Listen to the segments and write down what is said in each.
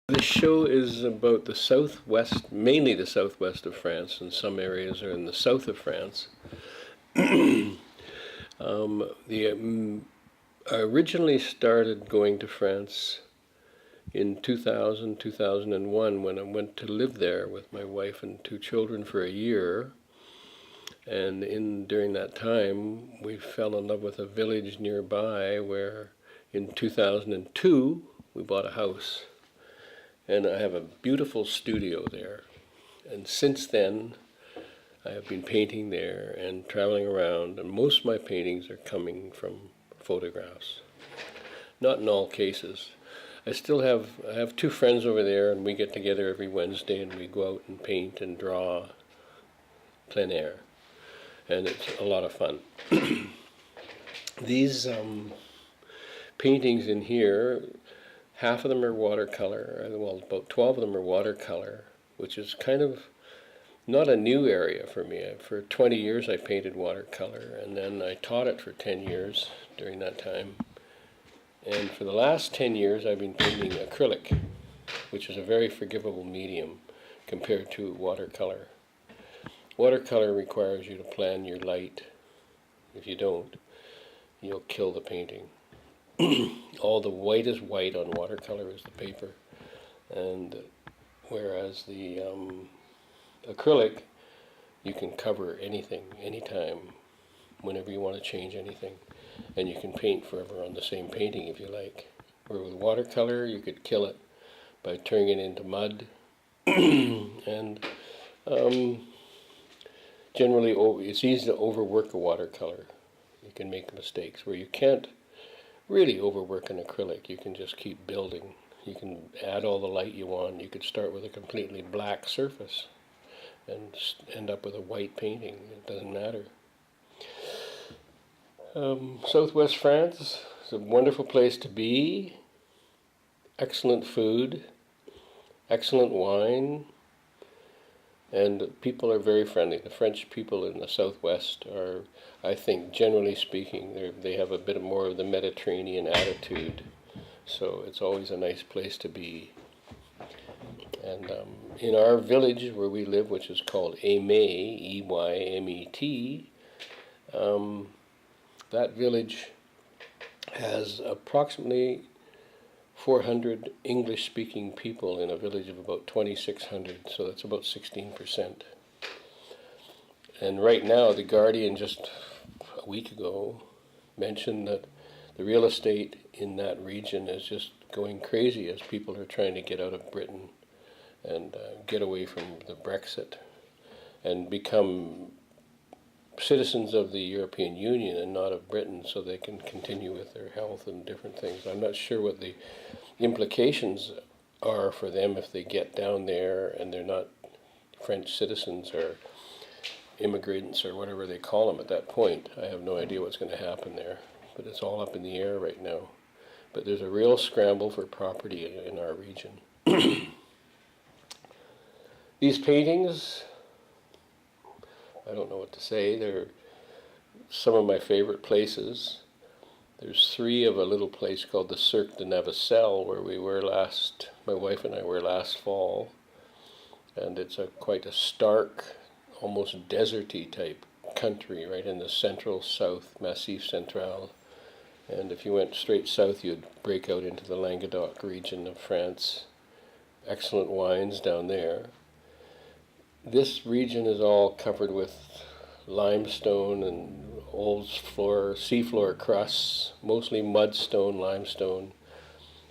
The show is about the southwest, mainly the southwest of France, and some areas are in the south of France. I originally started going to France in 2000, 2001 when I went to live there with my wife and two children for a year. And during that time, we fell in love with a village nearby where in 2002 we bought a house. And I have a beautiful studio there. And since then, I have been painting there and traveling around, and most of my paintings are coming from photographs. Not in all cases. I have two friends over there, and we get together every Wednesday, and we go out and paint and draw plein air. And it's a lot of fun. These paintings in here, half of them are watercolor, well, about 12 of them are watercolor, which is kind of not a new area for me. For 20 years I painted watercolor, and then I taught it for 10 years during that time. And for the last 10 years I've been painting acrylic, which is a very forgivable medium compared to watercolor. Watercolor requires you to plan your light. If you don't, you'll kill the painting. All the white is white on watercolor is the paper, and whereas the acrylic, you can cover anything, anytime, whenever you want to change anything, and you can paint forever on the same painting if you like. Where with watercolor, you could kill it by turning it into mud, and generally it's easy to overwork a watercolor. You can make mistakes where you can't really overwork an acrylic. You can just keep building. You can add all the light you want. You could start with a completely black surface and end up with a white painting. It doesn't matter. Southwest France is a wonderful place to be. Excellent food, excellent wine, and people are very friendly. The French people in the Southwest are, I think, generally speaking, they have a bit more of the Mediterranean attitude. So it's always a nice place to be. And in our village where we live, which is called Eymet, E-Y-M-E-T, that village has approximately 400 English-speaking people in a village of about 2,600, so that's about 16%. And right now, The Guardian just a week ago mentioned that the real estate in that region is just going crazy as people are trying to get out of Britain and get away from the Brexit and become citizens of the European Union and not of Britain, so they can continue with their health and different things. I'm not sure what the implications are for them if they get down there and they're not French citizens or immigrants or whatever they call them at that point. I have no idea what's going to happen there, but it's all up in the air right now. But there's a real scramble for property in our region. These paintings, I don't know what to say. They're some of my favorite places. There's three of a little place called the Cirque de Navicelle where we were my wife and I were last fall. And it's quite a stark, almost deserty type country right in the central south, Massif Central. And if you went straight south, you'd break out into the Languedoc region of France. Excellent wines down there. This region is all covered with limestone and old seafloor crusts, mostly mudstone, limestone.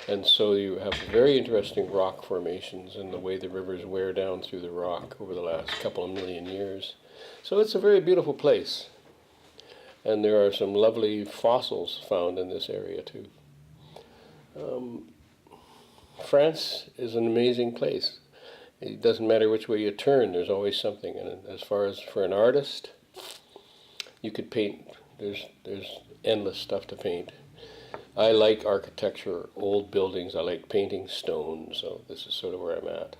And so you have very interesting rock formations and the way the rivers wear down through the rock over the last couple of million years. So it's a very beautiful place. And there are some lovely fossils found in this area too. France is an amazing place. It doesn't matter which way you turn, there's always something. And as far as for an artist, you could paint. There's endless stuff to paint. I like architecture, old buildings. I like painting stone, so this is sort of where I'm at.